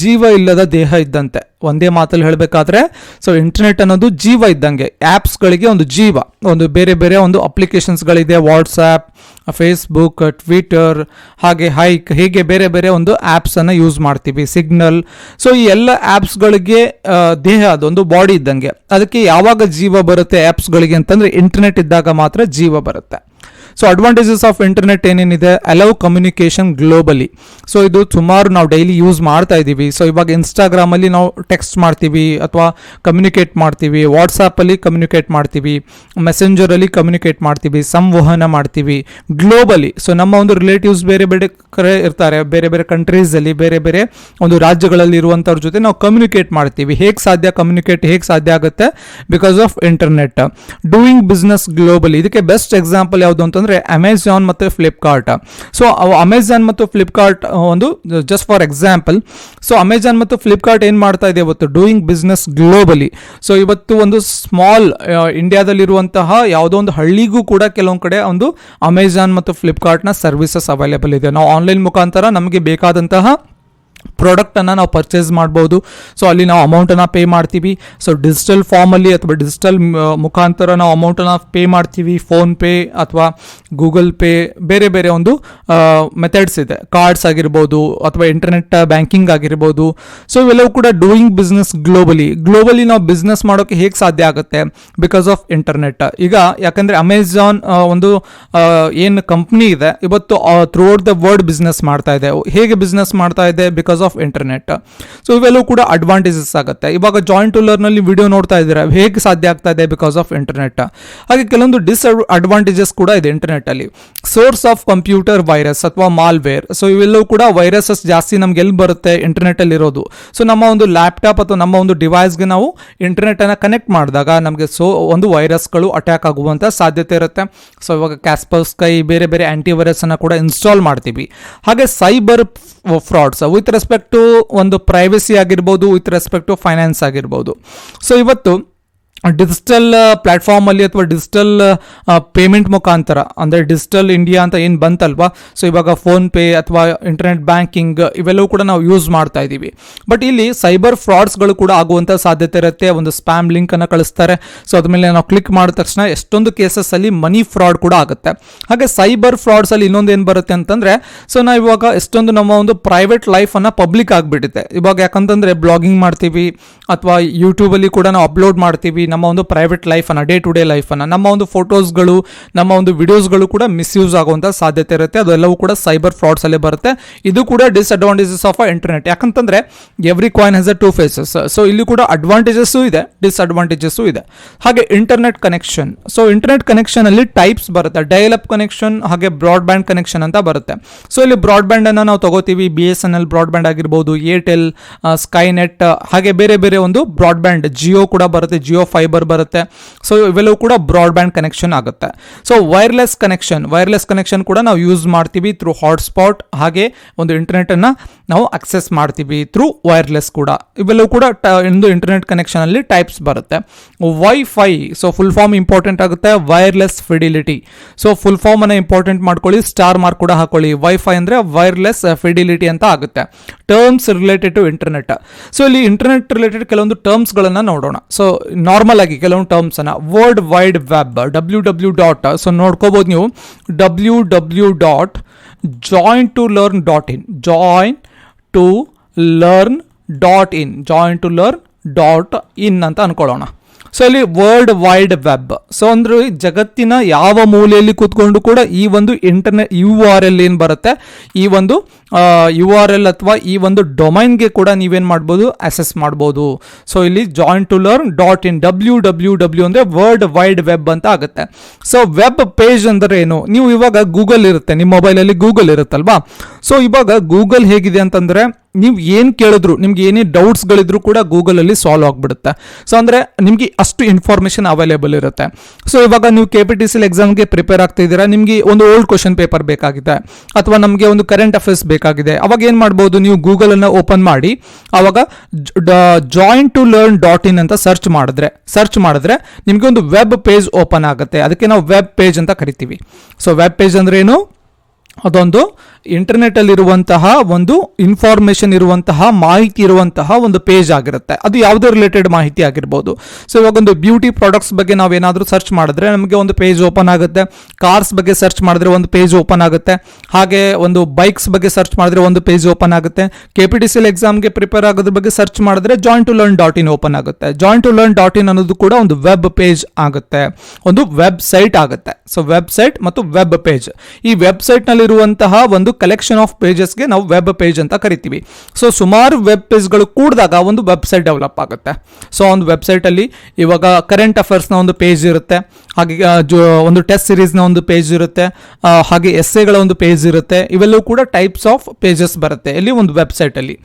S1: ಜೀವ ಇಲ್ಲದ ದೇಹ ಇದ್ದಂತೆ. ಒಂದೇ ಮಾತಲ್ಲಿ ಹೇಳಬೇಕಾದ್ರೆ ಸೊ ಇಂಟರ್ನೆಟ್ ಅನ್ನೋದು ಜೀವ ಇದ್ದಂಗೆ. ಆ್ಯಪ್ಸ್ಗಳಿಗೆ ಒಂದು ಜೀವ, ಒಂದು ಬೇರೆ ಬೇರೆ ಒಂದು ಅಪ್ಲಿಕೇಶನ್ಸ್ಗಳಿದೆ, ವಾಟ್ಸಾಪ್, ಫೇಸ್ಬುಕ್, ಟ್ವಿಟರ್, ಹಾಗೆ ಹೈಕ್, ಹೀಗೆ ಬೇರೆ ಬೇರೆ ಒಂದು ಆ್ಯಪ್ಸನ್ನು ಯೂಸ್ ಮಾಡ್ತೀವಿ, ಸಿಗ್ನಲ್. ಸೊ ಈ ಎಲ್ಲ ಆ್ಯಪ್ಸ್ಗಳಿಗೆ ದೇಹ, ಅದೊಂದು ಬಾಡಿ ಇದ್ದಂಗೆ. ಅದಕ್ಕೆ ಯಾವಾಗ ಜೀವ ಬರುತ್ತೆ ಆ್ಯಪ್ಸ್ಗಳಿಗೆ ಅಂತಂದರೆ ಇಂಟರ್ನೆಟ್ ಇದ್ದಾಗ ಮಾತ್ರ ಜೀವ ಬರುತ್ತೆ. ಸೊ ಅಡ್ವಾಂಟೇಜಸ್ ಆಫ್ ಇಂಟರ್ನೆಟ್ ಏನೇನಿದೆ? Allow communication globally. ಸೊ ಇದು ಸುಮಾರು ನಾವು ಡೈಲಿ ಯೂಸ್ ಮಾಡ್ತಾ ಇದ್ದೀವಿ. ಸೊ ಇವಾಗ ಇನ್ಸ್ಟಾಗ್ರಾಮಲ್ಲಿ ನಾವು ಟೆಕ್ಸ್ಟ್ ಮಾಡ್ತೀವಿ ಅಥವಾ ಕಮ್ಯುನಿಕೇಟ್ ಮಾಡ್ತೀವಿ, ವಾಟ್ಸಾಪಲ್ಲಿ ಕಮ್ಯುನಿಕೇಟ್ ಮಾಡ್ತೀವಿ, ಮೆಸೆಂಜರಲ್ಲಿ ಕಮ್ಯುನಿಕೇಟ್ ಮಾಡ್ತೀವಿ, ಸಂವಹನ ಮಾಡ್ತೀವಿ ಗ್ಲೋಬಲಿ. ಸೊ ನಮ್ಮ ಒಂದು ರಿಲೇಟಿವ್ಸ್ ಬೇರೆ ಬೇರೆ ಕಡೆ ಇರ್ತಾರೆ, ಬೇರೆ ಬೇರೆ ಕಂಟ್ರೀಸಲ್ಲಿ, ಬೇರೆ ಬೇರೆ ಒಂದು ರಾಜ್ಯಗಳಲ್ಲಿ ಇರುವಂಥವ್ರ ಜೊತೆ ನಾವು ಕಮ್ಯುನಿಕೇಟ್ ಮಾಡ್ತೀವಿ. ಹೇಗೆ ಸಾಧ್ಯ ಆಗುತ್ತೆ? Because of internet. Doing business globally, ಇದಕ್ಕೆ ಬೆಸ್ಟ್ ಎಕ್ಸಾಂಪಲ್ ಯಾವುದು ಅಂತಂದರೆ ಅಮೆಜಾನ್ ಮತ್ತು ಫ್ಲಿಪ್ಕಾರ್ಟ್. ಸೊ ಅಮೆಜಾನ್ ಮತ್ತು ಫ್ಲಿಪ್ಕಾರ್ಟ್ ಒಂದು just for example. So Amazon ಮತ್ತು ಫ್ಲಿಪ್ಕಾರ್ಟ್ ಏನು ಮಾಡ್ತಾ ಇದೆ ಇವತ್ತು? Doing business globally. ಸೊ ಇವತ್ತು ಒಂದು ಸ್ಮಾಲ್ ಇಂಡಿಯಾದಲ್ಲಿರುವಂತಹ ಯಾವುದೋ ಒಂದು ಹಳ್ಳಿಗೂ ಕೂಡ ಕೆಲವೊಂದು ಕಡೆ ಒಂದು ಅಮೆಜಾನ್ ಮತ್ತು ಫ್ಲಿಪ್ಕಾರ್ಟ್ನ ಸರ್ವಿಸಸ್ ಅವೈಲೇಬಲ್ ಇದೆ. ನಾವು ಆನ್ಲೈನ್ ಮುಖಾಂತರ ನಮಗೆ ಬೇಕಾದಂತಹ ಪ್ರಾಡಕ್ಟನ್ನು ನಾವು ಪರ್ಚೇಸ್ ಮಾಡ್ಬೋದು. ಸೊ ಅಲ್ಲಿ ನಾವು ಅಮೌಂಟನ್ನು ಪೇ ಮಾಡ್ತೀವಿ. ಸೊ ಡಿಜಿಟಲ್ ಫಾರ್ಮಲ್ಲಿ ಅಥವಾ ಡಿಜಿಟಲ್ ಮುಖಾಂತರ ನಾವು ಅಮೌಂಟನ್ನು ಪೇ ಮಾಡ್ತೀವಿ. ಫೋನ್ಪೇ ಅಥವಾ ಗೂಗಲ್ ಪೇ, ಬೇರೆ ಬೇರೆ ಒಂದು ಮೆಥಡ್ಸ್ ಇದೆ. ಕಾರ್ಡ್ಸ್ ಆಗಿರ್ಬೋದು ಅಥವಾ ಇಂಟರ್ನೆಟ್ ಬ್ಯಾಂಕಿಂಗ್ ಆಗಿರ್ಬೋದು. ಸೊ ಇವೆಲ್ಲವೂ ಕೂಡ ಡೂಯಿಂಗ್ ಬಿಸ್ನೆಸ್ ಗ್ಲೋಬಲಿ ನಾವು ಬಿಸ್ನೆಸ್ ಮಾಡೋಕ್ಕೆ ಹೇಗೆ ಸಾಧ್ಯ ಆಗುತ್ತೆ? Because of internet. ಈಗ ಯಾಕಂದರೆ ಅಮೆಜಾನ್ ಒಂದು ಏನು ಕಂಪ್ನಿ ಇದೆ ಇವತ್ತು ಥ್ರೂಔಟ್ ದ ವರ್ಲ್ಡ್ ಬಿಸ್ನೆಸ್ ಮಾಡ್ತಾ ಇದೆ. ಹೇಗೆ ಬಿಸ್ನೆಸ್ ಮಾಡ್ತಾ ಇದೆ? Because of internet. ಸೊ ಇವೆಲ್ಲವೂ ಕೂಡ ಅಡ್ವಾಂಟೇಜಸ್ ಆಗುತ್ತೆ. ಇವಾಗ ಜಾಯಿನ್ ಟು ಲರ್ನಲ್ಲಿ ವಿಡಿಯೋ ನೋಡ್ತಾ ಇದ್ದೀರಾ, ಹೇಗೆ ಸಾಧ್ಯ ಆಗ್ತಾ ಇದೆ? Because of internet. ಹಾಗೆ ಕೆಲವೊಂದು ಡಿಸ್ಅಡ್ವಾಂಟೇಜಸ್ ಕೂಡ ಇದೆ ಇಂಟರ್ನೆಟ್ಟಲ್ಲಿ. ಸೋರ್ಸ್ ಆಫ್ ಕಂಪ್ಯೂಟರ್ ವೈರಸ್ ಅಥವಾ ಮಾಲ್ವೇರ್. ಸೊ ಇವೆಲ್ಲವೂ ಕೂಡ ವೈರಸಸ್ ಜಾಸ್ತಿ ನಮ್ಗೆ ಎಲ್ಲಿ ಬರುತ್ತೆ? ಇಂಟರ್ನೆಟ್ಟಲ್ಲಿ ಇರೋದು. ಸೊ ನಮ್ಮ ಒಂದು ಲ್ಯಾಪ್ಟಾಪ್ ಅಥವಾ ನಮ್ಮ ಒಂದು ಡಿವೈಸ್ಗೆ ನಾವು ಇಂಟರ್ನೆಟನ್ನು ಕನೆಕ್ಟ್ ಮಾಡಿದಾಗ ನಮಗೆ ಒಂದು ವೈರಸ್ಗಳು ಅಟ್ಯಾಕ್ ಆಗುವಂಥ ಸಾಧ್ಯತೆ ಇರುತ್ತೆ. ಸೊ ಇವಾಗ ಕ್ಯಾಸ್ಪರ್ಸ್ಕೈ, ಬೇರೆ ಬೇರೆ ಆ್ಯಂಟಿವೈರಸನ್ನು ಕೂಡ ಇನ್ಸ್ಟಾಲ್ ಮಾಡ್ತೀವಿ. ಹಾಗೆ cyber frauds with respect to ಒಂದು ಪ್ರೈವಸಿ ಆಗಿರ್ಬೋದು, ವಿತ್ ರೆಸ್ಪೆಕ್ಟ್ ಟು ಫೈನಾನ್ಸ್ ಆಗಿರ್ಬೋದು. ಸೊ ಇವತ್ತು ಡಿಜಿಟಲ್ ಪ್ಲ್ಯಾಟ್ಫಾರ್ಮಲ್ಲಿ ಅಥವಾ ಡಿಜಿಟಲ್ ಪೇಮೆಂಟ್ ಮುಖಾಂತರ, ಅಂದರೆ ಡಿಜಿಟಲ್ ಇಂಡಿಯಾ ಅಂತ ಏನು ಬಂತಲ್ವಾ, ಸೊ ಇವಾಗ ಫೋನ್ಪೇ ಅಥವಾ ಇಂಟರ್ನೆಟ್ ಬ್ಯಾಂಕಿಂಗ್ ಇವೆಲ್ಲವೂ ಕೂಡ ನಾವು ಯೂಸ್ ಮಾಡ್ತಾ ಇದ್ದೀವಿ. ಬಟ್ ಇಲ್ಲಿ ಸೈಬರ್ ಫ್ರಾಡ್ಸ್ಗಳು ಕೂಡ ಆಗುವಂಥ ಸಾಧ್ಯತೆ ಇರುತ್ತೆ. ಒಂದು ಸ್ಪ್ಯಾಮ್ ಲಿಂಕನ್ನು ಕಳಿಸ್ತಾರೆ. ಸೊ ಅದ್ಮೇಲೆ ನಾವು ಕ್ಲಿಕ್ ಮಾಡಿದ ತಕ್ಷಣ ಎಷ್ಟೊಂದು ಕೇಸಸ್ಸಲ್ಲಿ ಮನಿ ಫ್ರಾಡ್ ಕೂಡ ಆಗುತ್ತೆ. ಹಾಗೆ ಸೈಬರ್ ಫ್ರಾಡ್ಸಲ್ಲಿ ಇನ್ನೊಂದು ಏನು ಬರುತ್ತೆ ಅಂತಂದರೆ, ಸೊ ನಾವು ಇವಾಗ ಎಷ್ಟೊಂದು ನಮ್ಮ ಒಂದು ಪ್ರೈವೇಟ್ ಲೈಫನ್ನು ಪಬ್ಲಿಕ್ ಆಗಿಬಿಟ್ಟಿದೆ ಇವಾಗ. ಯಾಕಂತಂದರೆ ಬ್ಲಾಗಿಂಗ್ ಮಾಡ್ತೀವಿ ಅಥವಾ ಯೂಟ್ಯೂಬಲ್ಲಿ ಕೂಡ ನಾವು ಅಪ್ಲೋಡ್ ಮಾಡ್ತೀವಿ ನಮ್ಮ ಒಂದು ಪ್ರೈವೇಟ್ ಲೈಫನ್ನು, ಡೇ ಟು ಡೇ ಲೈಫನ್ನು. ನಮ್ಮ ಒಂದು ಫೋಟೋಸ್ಗಳು, ನಮ್ಮ ಒಂದು ವಿಡಿಯೋಸ್ಗಳು ಕೂಡ ಮಿಸ್ಯೂಸ್ ಆಗುವಂಥ ಸಾಧ್ಯತೆ ಇರುತ್ತೆ. ಅದೆಲ್ಲವೂ ಕೂಡ ಸೈಬರ್ ಫ್ರಾಡ್ಸಲ್ಲೇ ಬರುತ್ತೆ. ಇದು ಕೂಡ ಡಿಸ್ಅಡ್ವಾಂಟೇಜಸ್ ಆಫ್ ಇಂಟರ್ನೆಟ್. ಯಾಕಂತಂದರೆ every coin has a two faces. So ಇಲ್ಲಿ ಕೂಡ ಅಡ್ವಾಂಟೇಜಸ್ಸು ಇದೆ, ಡಿಸ್ಅಡ್ವಾಂಟೇಜಸ್ಸು ಇದೆ. ಹಾಗೆ ಇಂಟರ್ನೆಟ್ ಕನೆಕ್ಷನ್. ಸೊ ಇಂಟರ್ನೆಟ್ ಕನೆಕ್ಷನಲ್ಲಿ ಟೈಪ್ಸ್ ಬರುತ್ತೆ. ಡಯಲ್ ಅಪ್ ಕನೆಕ್ಷನ್, ಹಾಗೆ ಬ್ರಾಡ್ಬ್ಯಾಂಡ್ ಕನೆಕ್ಷನ್ ಅಂತ ಬರುತ್ತೆ. ಸೊ ಇಲ್ಲಿ ಬ್ರಾಡ್ಬ್ಯಾಂಡನ್ನು ನಾವು ತಗೋತೀವಿ. BSNL ಬ್ರಾಡ್ಬ್ಯಾಂಡ್ ಆಗಿರ್ಬೋದು, ಏರ್ಟೆಲ್, ಸ್ಕೈನೆಟ್, ಹಾಗೆ ಬೇರೆ ಬೇರೆ ಒಂದು ಬ್ರಾಡ್ಬ್ಯಾಂಡ್, ಜಿಯೋ ಕೂಡ ಬರುತ್ತೆ, ಜಿಯೋ ಫೈಬರ್ ಬರುತ್ತೆ. ಸೊ ಇವೆಲ್ಲವೂ ಕೂಡ ಬ್ರಾಡ್ಬ್ಯಾಂಡ್ ಕನೆಕ್ಷನ್ ಆಗುತ್ತೆ. ಸೊ ವೈರ್ಲೆಸ್ ಕನೆಕ್ಷನ್ ಕೂಡ ನಾವು ಯೂಸ್ ಮಾಡ್ತೀವಿ ಥ್ರೂ ಹಾಟ್ಸ್ಪಾಟ್. ಹಾಗೆ ಒಂದು ಇಂಟರ್ನೆಟನ್ನು ನಾವು ಅಕ್ಸೆಸ್ ಮಾಡ್ತೀವಿ ಥ್ರೂ ವೈರ್ಲೆಸ್ ಕೂಡ. ಇವೆಲ್ಲವೂ ಕೂಡ ಒಂದು ಇಂಟರ್ನೆಟ್ ಕನೆಕ್ಷನಲ್ಲಿ ಟೈಪ್ಸ್ ಬರುತ್ತೆ. Wifi, so full form important ಆಗುತ್ತೆ. Wireless fidelity. ಸೊ ಫುಲ್ ಫಾರ್ಮನ್ನು ಇಂಪಾರ್ಟೆಂಟ್ ಮಾಡ್ಕೊಳ್ಳಿ, ಸ್ಟಾರ್ ಮಾರ್ಕ್ ಕೂಡ ಹಾಕೊಳ್ಳಿ. ವೈಫೈ ಅಂದರೆ ವೈರ್ಲೆಸ್ ಫಿಡಿಲಿಟಿ ಅಂತ ಆಗುತ್ತೆ. Terms related to internet. So ಇಲ್ಲಿ ಇಂಟರ್ನೆಟ್ ರಿಲೇಟೆಡ್ ಕೆಲವೊಂದು ಟರ್ಮ್ಸ್ಗಳನ್ನು ನೋಡೋಣ. ಸೊ ನಾರ್ಮಲ್ ಆಗಿ ಕೆಲವೊಂದು ಟರ್ಮ್ಸನ್ನು, world wide web, www. So ನೋಡ್ಕೋಬೋದು ನೀವು, www.jointolearn.in, jointolearn.in ಅಂತ ಅನ್ಕೊಳ್ಳೋಣ. ಸೊ ಇಲ್ಲಿ ವರ್ಲ್ಡ್ ವೈಡ್ ವೆಬ್. ಸೊ ಅಂದ್ರೆ ಜಗತ್ತಿನ ಯಾವ ಮೂಲೆಯಲ್ಲಿ ಕೂತ್ಕೊಂಡು ಕೂಡ ಈ ಒಂದು ಇಂಟರ್ನೆಟ್ URL ಏನು ಬರುತ್ತೆ, ಈ ಒಂದು URL ಅಥವಾ ಈ ಒಂದು ಡೊಮೈನ್ಗೆ ಕೂಡ ನೀವೇನು ಮಾಡ್ಬೋದು, ಅಸೆಸ್ ಮಾಡ್ಬೋದು. ಸೊ ಇಲ್ಲಿ join2learn.in www ಅಂದರೆ ವರ್ಲ್ಡ್ ವೈಡ್ ವೆಬ್ ಅಂತ ಆಗುತ್ತೆ. ಸೊ ವೆಬ್ ಪೇಜ್ ಅಂದರೆ ಏನು, ನೀವು ಇವಾಗ ಗೂಗಲ್ ಇರುತ್ತೆ, ನಿಮ್ಮ ಮೊಬೈಲಲ್ಲಿ ಗೂಗಲ್ ಇರುತ್ತಲ್ವಾ. ಸೊ ಇವಾಗ ಗೂಗಲ್ ಹೇಗಿದೆ ಅಂತಂದರೆ ನೀವು ಏನು ಕೇಳಿದ್ರು, ನಿಮ್ಗೆ ಏನೇ ಡೌಟ್ಸ್ಗಳಿದ್ರು ಕೂಡ ಗೂಗಲಲ್ಲಿ ಸಾಲ್ವ್ ಆಗಿಬಿಡುತ್ತೆ. ಸೊ ಅಂದರೆ ನಿಮಗೆ ಅಷ್ಟು ಇನ್ಫಾರ್ಮೇಷನ್ ಅವೈಲೇಬಲ್ ಇರುತ್ತೆ. ಸೊ ಇವಾಗ ನೀವು KPTC ಎಕ್ಸಾಮ್ಗೆ ಪ್ರಿಪೇರ್ ಆಗ್ತಾ ಇದ್ದೀರಾ, ನಿಮಗೆ ಒಂದು ಓಲ್ಡ್ ಕ್ವಶನ್ ಪೇಪರ್ ಬೇಕಾಗಿದೆ ಅಥವಾ ನಮಗೆ ಒಂದು ಕರೆಂಟ್ ಅಫೇರ್ಸ್ ಬೇಕಾಗಿದೆ, ಅವಾಗ ಏನು ಮಾಡ್ಬೋದು, ನೀವು ಗೂಗಲನ್ನು ಓಪನ್ ಮಾಡಿ ಅವಾಗ join2learn.in ಅಂತ ಸರ್ಚ್ ಮಾಡಿದ್ರೆ ನಿಮಗೆ ಒಂದು ವೆಬ್ ಪೇಜ್ ಓಪನ್ ಆಗುತ್ತೆ. ಅದಕ್ಕೆ ನಾವು ವೆಬ್ ಪೇಜ್ ಅಂತ ಕರಿತೀವಿ. ಸೊ ವೆಬ್ ಪೇಜ್ ಅಂದ್ರೆ ಏನು, ಅದೊಂದು ಇಂಟರ್ನೆಟ್ಟಲ್ಲಿರುವಂತಹ ಒಂದು ಇನ್ಫಾರ್ಮೇಷನ್ ಇರುವಂತಹ ಮಾಹಿತಿ ಇರುವಂತಹ ಒಂದು ಪೇಜ್ ಆಗಿರುತ್ತೆ. ಅದು ಯಾವುದೇ ರಿಲೇಟೆಡ್ ಮಾಹಿತಿ ಆಗಿರ್ಬೋದು. ಸೊ ಇವಾಗ ಒಂದು ಬ್ಯೂಟಿ ಪ್ರಾಡಕ್ಟ್ಸ್ ಬಗ್ಗೆ ನಾವೇನಾದರೂ ಸರ್ಚ್ ಮಾಡಿದ್ರೆ ನಮಗೆ ಒಂದು ಪೇಜ್ ಓಪನ್ ಆಗುತ್ತೆ. ಕಾರ್ಸ್ ಬಗ್ಗೆ ಸರ್ಚ್ ಮಾಡಿದ್ರೆ ಒಂದು ಪೇಜ್ ಓಪನ್ ಆಗುತ್ತೆ. ಹಾಗೆ ಒಂದು ಬೈಕ್ಸ್ ಬಗ್ಗೆ ಸರ್ಚ್ ಮಾಡಿದ್ರೆ ಒಂದು ಪೇಜ್ ಓಪನ್ ಆಗುತ್ತೆ. KPTC ಎಕ್ಸಾಮ್ಗೆ ಪ್ರಿಪೇರ್ ಆಗೋದ್ರ ಬಗ್ಗೆ ಸರ್ಚ್ ಮಾಡಿದ್ರೆ join2learn.in ಓಪನ್ ಆಗುತ್ತೆ. join2learn.in ಅನ್ನೋದು ಕೂಡ ಒಂದು ವೆಬ್ ಪೇಜ್ ಆಗುತ್ತೆ, ಒಂದು ವೆಬ್ಸೈಟ್ ಆಗುತ್ತೆ. ಸೊ ವೆಬ್ಸೈಟ್ ಮತ್ತು ವೆಬ್ ಪೇಜ್, ಈ ವೆಬ್ಸೈಟ್ನಲ್ಲಿರುವಂತಹ ಒಂದು ಕಲೆಕ್ಷನ್ ಆಫ್ ಪೇಜಸ್ಗೆ ನಾವು ವೆಬ್ ಪೇಜ್ ಅಂತ ಕರಿತೀವಿ. ಸೊ ಸುಮಾರು ವೆಬ್ ಪೇಜ್ಗಳು ಕೂಡಿದಾಗ ಒಂದು ವೆಬ್ಸೈಟ್ ಡೆವಲಪ್ ಆಗುತ್ತೆ. ಸೊ ಒಂದು ವೆಬ್ಸೈಟಲ್ಲಿ ಇವಾಗ ಕರೆಂಟ್ ಅಫೇರ್ಸ್ನ ಒಂದು ಪೇಜ್ ಇರುತ್ತೆ, ಹಾಗೆ ಒಂದು ಟೆಸ್ಟ್ ಸಿರೀಸ್ನ ಒಂದು ಪೇಜ್ ಇರುತ್ತೆ, ಹಾಗೆ ಎಸ್ಸೆಗಳ ಒಂದು ಪೇಜ್ ಇರುತ್ತೆ. ಇವೆಲ್ಲವೂ ಕೂಡ ಟೈಪ್ಸ್ ಆಫ್ ಪೇಜಸ್ ಬರುತ್ತೆ ಇಲ್ಲಿ ಒಂದು ವೆಬ್ಸೈಟಲ್ಲಿ.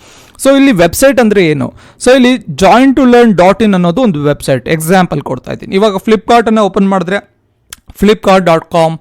S1: ಸೊ ಇಲ್ಲಿ ವೆಬ್ಸೈಟ್ ಅಂದರೆ ಏನು, ಸೊ ಇಲ್ಲಿ join2learn.in ಅನ್ನೋದು ಒಂದು ವೆಬ್ಸೈಟ್. ಎಕ್ಸಾಂಪಲ್ ಕೊಡ್ತಾ ಇದ್ದೀನಿ. ಇವಾಗ ಫ್ಲಿಪ್ಕಾರ್ಟನ್ನು ಓಪನ್ ಮಾಡಿದ್ರೆ flipkart.com,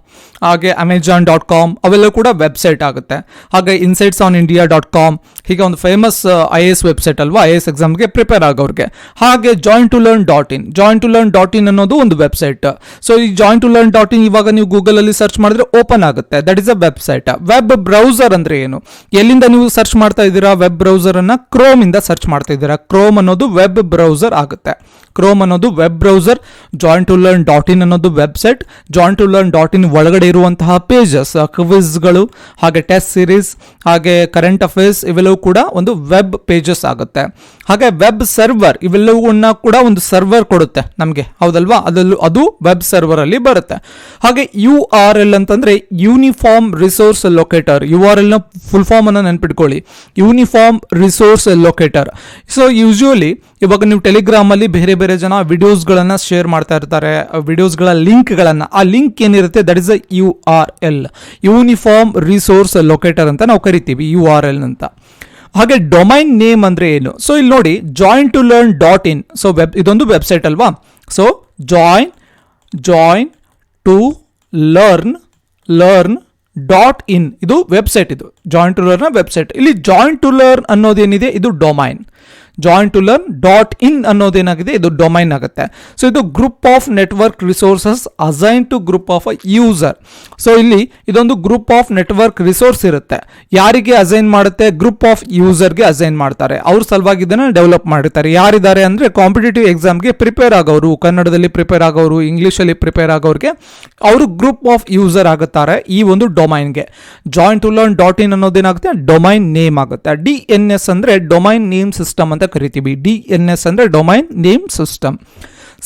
S1: ಹಾಗೆ amazon.com ಅವೆಲ್ಲ ಕೂಡ ವೆಬ್ಸೈಟ್ ಆಗುತ್ತೆ. ಹಾಗೆ insightsonindia.com ಹೀಗೆ ಒಂದು ಫೇಮಸ್ IAS ವೆಬ್ಸೈಟ್ ಅಲ್ವಾ, IAS ಎಕ್ಸಾಮ್ಗೆ ಪ್ರಿಪೇರ್ ಆಗೋರಿಗೆ. ಹಾಗೆ join2learn.in ಅನ್ನೋದು ಒಂದು ವೆಬ್ಸೈಟ್. ಸೊ ಈ join2learn.in ಇವಾಗ ನೀವು ಗೂಗಲಲ್ಲಿ ಸರ್ಚ್ ಮಾಡಿದ್ರೆ ಓಪನ್ ಆಗುತ್ತೆ, that is a website. Web browser ಅಂದರೆ ಏನು, ಎಲ್ಲಿಂದ ನೀವು ಸರ್ಚ್ ಮಾಡ್ತಾ ಇದ್ದೀರಾ, ವೆಬ್ ಬ್ರೌಸರನ್ನು ಕ್ರೋಮಿಂದ ಸರ್ಚ್ ಮಾಡ್ತಾ ಇದ್ದೀರಾ. ಕ್ರೋಮ್ ಅನ್ನೋದು ವೆಬ್ ಬ್ರೌಸರ್ ಆಗುತ್ತೆ. ಕ್ರೋಮ್ ಅನ್ನೋದು ವೆಬ್ ಬ್ರೌಸರ್, join2learn.in ಅನ್ನೋದು ವೆಬ್ಸೈಟ್. join2learn.in ಒಳಗಡೆ ಇರುವಂತಹ ಪೇಜಸ್, ಕ್ವಿಜ್ಗಳು, ಹಾಗೆ ಟೆಸ್ಟ್ ಸೀರೀಸ್, ಹಾಗೆ ಕರೆಂಟ್ ಅಫೇರ್ಸ್ ಇವೆಲ್ಲವೂ ಕೂಡ ಒಂದು ವೆಬ್ ಪೇಜಸ್ ಆಗುತ್ತೆ. ಹಾಗೆ ವೆಬ್ ಸರ್ವರ್ ಇವೆಲ್ಲವನ್ನ ಕೂಡ ಒಂದು ಸರ್ವರ್ ಕೊಡುತ್ತೆ ನಮಗೆ, ಹೌದಲ್ವಾ, ಅದು ವೆಬ್ ಸರ್ವರ್ ಅಲ್ಲಿ ಬರುತ್ತೆ. ಹಾಗೆ URL ಅಂತಂದ್ರೆ ಯೂನಿಫಾರ್ಮ್ ರಿಸೋರ್ಸ್ ಲೊಕೇಟರ್. URL ನ ಫುಲ್ ಫಾರ್ಮ್ ಅನ್ನು ನೆನ್ಪಿಟ್ಕೊಳ್ಳಿ, uniform resource locator. So usually ಇವಾಗ ನೀವು ಟೆಲಿಗ್ರಾಮ್ ಅಲ್ಲಿ ಬೇರೆ ಬೇರೆ ಜನ ವಿಡಿಯೋಸ್ಗಳನ್ನ ಶೇರ್ ಮಾಡ್ತಾ ಇರ್ತಾರೆ, ವಿಡಿಯೋಸ್ಗಳ ಲಿಂಕ್ಗಳನ್ನ, ಆ ಲಿಂಕ್ ಏನಿರುತ್ತೆ that is a URL, uniform resource locator ಅಂತ ನಾವು ಕರಿತೀವಿ URL ಅಂತ. ಹಾಗೆ ಡೊಮೈನ್ ನೇಮ್ ಅಂದ್ರೆ ಏನು, ಸೊ ಇಲ್ಲಿ ನೋಡಿ join2learn.in. ಸೊ ಇದೊಂದು ವೆಬ್ಸೈಟ್ ಅಲ್ವಾ. ಸೊ join2learn.in ಇದು ವೆಬ್ಸೈಟ್, ಇದು join2learn ವೆಬ್ಸೈಟ್. ಇಲ್ಲಿ join2learn ಅನ್ನೋದೇನಿದೆ ಇದು ಡೊಮೈನ್, join2learn.in ಅನ್ನೋದೇನಾಗಿದೆ ಇದು ಡೊಮೈನ್ ಆಗುತ್ತೆ. ಸೊ ಇದು group of network resources assign to group of a user. So ಇಲ್ಲಿ ಇದೊಂದು ಗ್ರೂಪ್ ಆಫ್ ನೆಟ್ವರ್ಕ್ ರಿಸೋರ್ಸ್ ಇರುತ್ತೆ, ಯಾರಿಗೆ ಅಸೈನ್ ಮಾಡುತ್ತೆ, ಗ್ರೂಪ್ ಆಫ್ ಯೂಸರ್ಗೆ ಅಸೈನ್ ಮಾಡ್ತಾರೆ, ಅವ್ರ ಸಲುವಾಗಿ ಇದನ್ನು ಡೆವಲಪ್ ಮಾಡಿರ್ತಾರೆ. ಯಾರಿದ್ದಾರೆ ಅಂದರೆ ಕಾಂಪಿಟೇಟಿವ್ ಎಕ್ಸಾಮ್ಗೆ ಪ್ರಿಪೇರ್ ಆಗೋರು, ಕನ್ನಡದಲ್ಲಿ ಪ್ರಿಪೇರ್ ಆಗೋರು, ಇಂಗ್ಲೀಷಲ್ಲಿ ಪ್ರಿಪೇರ್ ಆಗೋರಿಗೆ ಅವರು ಗ್ರೂಪ್ ಆಫ್ ಯೂಸರ್ ಆಗುತ್ತಾರೆ ಈ ಒಂದು ಡೊಮೈನ್ಗೆ. join2learn.in ಅನ್ನೋದೇನಾಗುತ್ತೆ ಡೊಮೈನ್ ನೇಮ್ ಆಗುತ್ತೆ. DNS ಅಂದರೆ ಡೊಮೈನ್ ನೇಮ್ ಸಿಸ್ಟಮ್ ಅಂತ ಕರಿತೀವಿ. DNS ಅಂದರೆ domain name system.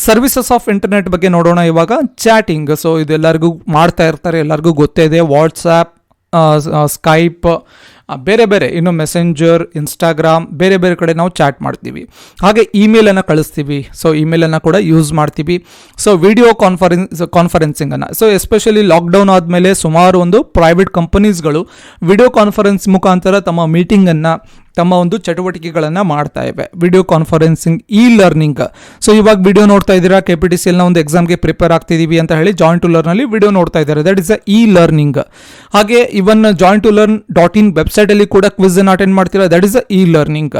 S1: Services of internet ಬಗ್ಗೆ ನೋಡೋಣ ಇವಾಗ. ಚಾಟಿಂಗ್, ಸೊ ಇದು ಎಲ್ಲರಿಗೂ ಮಾಡ್ತಾ ಇರ್ತಾರೆ, ಎಲ್ಲರಿಗೂ ಗೊತ್ತೇ ಇದೆ. ವಾಟ್ಸಾಪ್, ಸ್ಕೈಪ್, ಬೇರೆ ಬೇರೆ ಇನ್ನು ಮೆಸೆಂಜರ್, ಇನ್ಸ್ಟಾಗ್ರಾಮ್, ಬೇರೆ ಬೇರೆ ಕಡೆ ನಾವು ಚಾಟ್ ಮಾಡ್ತೀವಿ. ಹಾಗೆ ಇಮೇಲನ್ನು ಕಳಿಸ್ತೀವಿ, ಸೊ ಇಮೇಲನ್ನು ಕೂಡ ಯೂಸ್ ಮಾಡ್ತೀವಿ. ಸೊ ವಿಡಿಯೋ ಕಾನ್ಫರೆನ್ಸಿಂಗನ್ನು, ಸೊ ಎಸ್ಪೆಷಲಿ ಲಾಕ್ಡೌನ್ ಆದಮೇಲೆ ಸುಮಾರು ಒಂದು ಪ್ರೈವೇಟ್ ಕಂಪನೀಸ್ಗಳು ವಿಡಿಯೋ ಕಾನ್ಫರೆನ್ಸ್ ಮುಖಾಂತರ ತಮ್ಮ ಮೀಟಿಂಗನ್ನು, ತಮ್ಮ ಒಂದು ಚಟುವಟಿಕೆಗಳನ್ನು ಮಾಡ್ತಾ ಇವೆ. Video conferencing, learning. ಸೊ ಇವಾಗ ವಿಡಿಯೋ ನೋಡ್ತಾ ಇದ್ದೀರಾ, KPTCL ಒಂದು ಎಕ್ಸಾಮ್ಗೆ ಪ್ರಿಪೇರ್ ಆಗ್ತಿದ್ದೀವಿ ಅಂತ ಹೇಳಿ join2learn ವಿಡಿಯೋ ನೋಡ್ತಾ ಇದ್ದಾರೆ, ದಟ್ ಇಸ್ ಅ ಲರ್ನಿಂಗ್. ಹಾಗೆ ಇವನ್ join2learn.in ವೆಬ್ಸೈಟಲ್ಲಿ ಕೂಡ ಕ್ವಿಜ್ ಅನ್ನು ಅಟೆಂಡ್ ಮಾಡ್ತೀರಾ, that is a learning.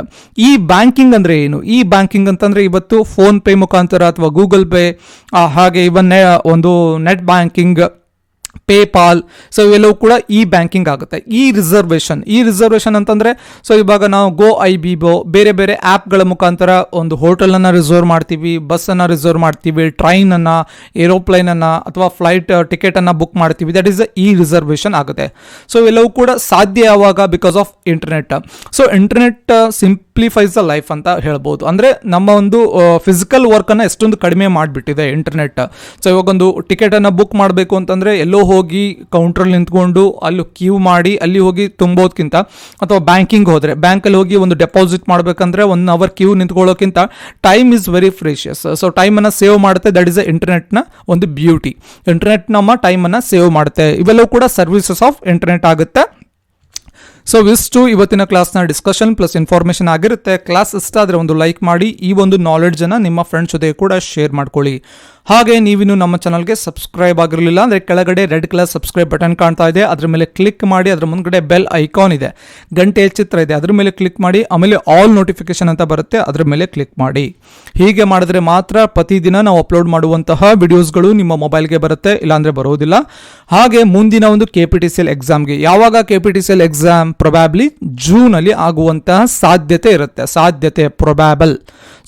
S1: Banking ಅಂದರೆ ಏನು, ಬ್ಯಾಂಕಿಂಗ್ ಅಂತಂದರೆ ಇವತ್ತು ಫೋನ್ ಪೇ ಮುಖಾಂತರ ಅಥವಾ ಗೂಗಲ್ ಪೇ, ಹಾಗೆ ಇವನ್ ಒಂದು ನೆಟ್ ಬ್ಯಾಂಕಿಂಗ್, ಪೇಪಾಲ್, ಸೊ ಇವೆಲ್ಲವೂ ಕೂಡ ಬ್ಯಾಂಕಿಂಗ್ ಆಗುತ್ತೆ. ರಿಸರ್ವೇಷನ್ ಅಂತಂದರೆ, ಸೊ ಇವಾಗ ನಾವು GoIbibo ಬೇರೆ ಬೇರೆ ಆ್ಯಪ್ಗಳ ಮುಖಾಂತರ ಒಂದು ಹೋಟೆಲನ್ನು ರಿಸರ್ವ್ ಮಾಡ್ತೀವಿ, ಬಸ್ಸನ್ನು ರಿಸರ್ವ್ ಮಾಡ್ತೀವಿ, ಟ್ರೈನನ್ನು, ಏರೋಪ್ಲೈನನ್ನು ಅಥವಾ ಫ್ಲೈಟ್ ಟಿಕೆಟನ್ನು ಬುಕ್ ಮಾಡ್ತೀವಿ, ದಟ್ ಈಸ್ ರಿಸರ್ವೇಷನ್ ಆಗುತ್ತೆ. ಸೊ ಇವೆಲ್ಲವೂ ಕೂಡ ಸಾಧ್ಯ ಯಾವಾಗ, because of internet. So internet simplifies the life ಅಂತ ಹೇಳ್ಬೋದು. ಅಂದರೆ ನಮ್ಮ ಒಂದು ಫಿಸಿಕಲ್ ವರ್ಕನ್ನು ಎಷ್ಟೊಂದು ಕಡಿಮೆ ಮಾಡಿಬಿಟ್ಟಿದೆ ಇಂಟರ್ನೆಟ್. ಸೊ ಇವಾಗೊಂದು ಟಿಕೆಟನ್ನು ಬುಕ್ ಮಾಡಬೇಕು ಅಂತಂದರೆ ಎಲ್ಲೋ ಹೋಗಿ ಕೌಂಟ್ರಲ್ಲಿ ನಿಂತ್ಕೊಂಡು ಅಲ್ಲಿ ಕ್ಯೂ ಮಾಡಿ ಅಲ್ಲಿ ಹೋಗಿ ತುಂಬೋದಕ್ಕಿಂತ, ಅಥವಾ ಬ್ಯಾಂಕಿಂಗ್ ಹೋದರೆ ಬ್ಯಾಂಕಲ್ಲಿ ಹೋಗಿ ಒಂದು ಡೆಪಾಸಿಟ್ ಮಾಡಬೇಕಂದ್ರೆ 1 ಅವರ್ ಕ್ಯೂ ನಿಂತ್ಕೊಳ್ಳೋಕ್ಕಿಂತ time is very precious. So ಟೈಮನ್ನು ಸೇವ್ ಮಾಡುತ್ತೆ. ದಟ್ ಈಸ್ ಇಂಟರ್ನೆಟ್ನ ಒಂದು ಬ್ಯೂಟಿ. ಇಂಟರ್ನೆಟ್ ನಮ್ಮ ಟೈಮನ್ನು ಸೇವ್ ಮಾಡುತ್ತೆ. ಇವೆಲ್ಲವೂ ಕೂಡ ಸರ್ವಿಸಸ್ ಆಫ್ ಇಂಟರ್ನೆಟ್ ಆಗುತ್ತೆ. ಸೊ ಇಷ್ಟು ಇವತ್ತಿನ ಕ್ಲಾಸ್ನ ಡಿಸ್ಕಷನ್ ಪ್ಲಸ್ ಇನ್ಫಾರ್ಮೇಷನ್ ಆಗಿರುತ್ತೆ. ಕ್ಲಾಸ್ ಇಷ್ಟ ಆದರೆ ಒಂದು ಲೈಕ್ ಮಾಡಿ, ಈ ಒಂದು ನಾಲೆಡ್ಜನ್ನು ನಿಮ್ಮ ಫ್ರೆಂಡ್ಸ್ ಜೊತೆ ಕೂಡ ಶೇರ್ ಮಾಡ್ಕೊಳ್ಳಿ. ಹಾಗೆ ನೀವಿನ್ನು ನಮ್ಮ ಚಾನಲ್ಗೆ ಸಬ್ಸ್ಕ್ರೈಬ್ ಆಗಿರಲಿಲ್ಲ ಅಂದರೆ ಕೆಳಗಡೆ ರೆಡ್ ಕಲರ್ ಸಬ್ಸ್ಕ್ರೈಬ್ ಬಟನ್ ಕಾಣ್ತಾ ಇದೆ, ಅದ್ರ ಮೇಲೆ ಕ್ಲಿಕ್ ಮಾಡಿ. ಅದರ ಮುಂದ್ಗಡೆ ಬೆಲ್ ಐಕಾನ್ ಇದೆ, ಗಂಟೆ ಚಿತ್ರ ಇದೆ, ಅದ್ರ ಮೇಲೆ ಕ್ಲಿಕ್ ಮಾಡಿ. ಆಮೇಲೆ ಆಲ್ ನೋಟಿಫಿಕೇಶನ್ ಅಂತ ಬರುತ್ತೆ, ಅದ್ರ ಮೇಲೆ ಕ್ಲಿಕ್ ಮಾಡಿ. ಹೀಗೆ ಮಾಡಿದ್ರೆ ಮಾತ್ರ ಪ್ರತಿದಿನ ನಾವು ಅಪ್ಲೋಡ್ ಮಾಡುವಂತಹ ವಿಡಿಯೋಸ್ಗಳು ನಿಮ್ಮ ಮೊಬೈಲ್ಗೆ ಬರುತ್ತೆ, ಇಲ್ಲಾಂದರೆ ಬರೋದಿಲ್ಲ. ಹಾಗೆ ಮುಂದಿನ ಒಂದು KPTCL ಎಕ್ಸಾಮ್ಗೆ, ಯಾವಾಗ KPTCL ಎಕ್ಸಾಮ್ ಪ್ರೊಬ್ಯಾಬ್ಲಿ ಜೂನಲ್ಲಿ ಆಗುವಂತಹ ಸಾಧ್ಯತೆ ಇರುತ್ತೆ. ಸಾಧ್ಯತೆ ಪ್ರೊಬ್ಯಾಬಲ್,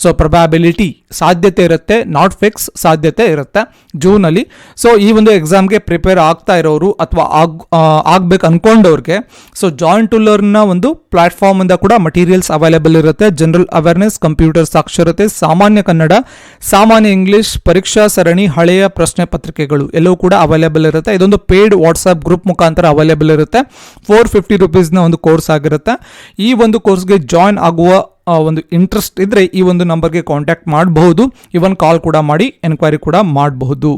S1: ಸೊ ಪ್ರೊಬ್ಯಾಬಿಲಿಟಿ ಸಾಧ್ಯತೆ ಇರುತ್ತೆ, ನಾಟ್ ಫಿಕ್ಸ್, ಸಾಧ್ಯತೆ ಇರುತ್ತೆ ಜೂನಲ್ಲಿ. ಸೊ ಈ ಒಂದು ಎಕ್ಸಾಮ್ಗೆ ಪ್ರಿಪೇರ್ ಆಗ್ತಾ ಇರೋರು ಅಥವಾ ಆಗ್ಬೇಕು ಅನ್ಕೊಂಡವ್ರಿಗೆ ಸೊ ಜಾಯಿನ್ ಟು ಲರ್ನ್ನ ಒಂದು ಪ್ಲಾಟ್ಫಾರ್ಮ್ ಇಂದ ಕೂಡ ಮಟೀರಿಯಲ್ಸ್ ಅವೈಲೇಬಲ್ ಇರುತ್ತೆ. ಜನರಲ್ ಅವೇರ್ನೆಸ್, ಕಂಪ್ಯೂಟರ್ ಸಾಕ್ಷರತೆ, ಸಾಮಾನ್ಯ ಕನ್ನಡ, ಸಾಮಾನ್ಯ ಇಂಗ್ಲಿಷ್, ಪರೀಕ್ಷಾ ಸರಣಿ, ಹಳೆಯ ಪ್ರಶ್ನೆ ಪತ್ರಿಕೆಗಳು ಎಲ್ಲವೂ ಕೂಡ ಅವೈಲೇಬಲ್ ಇರುತ್ತೆ. ಇದೊಂದು ಪೇಯ್ಡ್ ವಾಟ್ಸ್ಆಪ್ ಗ್ರೂಪ್ ಮುಖಾಂತರ ಅವೈಲೇಬಲ್ ಇರುತ್ತೆ. 450 rupees ಒಂದು ಕೋರ್ಸ್ ಆಗಿರುತ್ತೆ. ಈ ಒಂದು ಕೋರ್ಸ್ಗೆ ಜಾಯಿನ್ ಆಗುವ ಒಂದು ಇಂಟ್ರೆಸ್ಟ್ ಇದ್ದರೆ ಈ ಒಂದು ನಂಬರ್ಗೆ ಕಾಂಟ್ಯಾಕ್ಟ್ ಮಾಡಬಹುದು. ಇವನ್ ಕಾಲ್ ಕೂಡ ಮಾಡಿ ಎನ್ಕ್ವೈರಿ ಕೂಡ ಮಾಡಬಹುದು.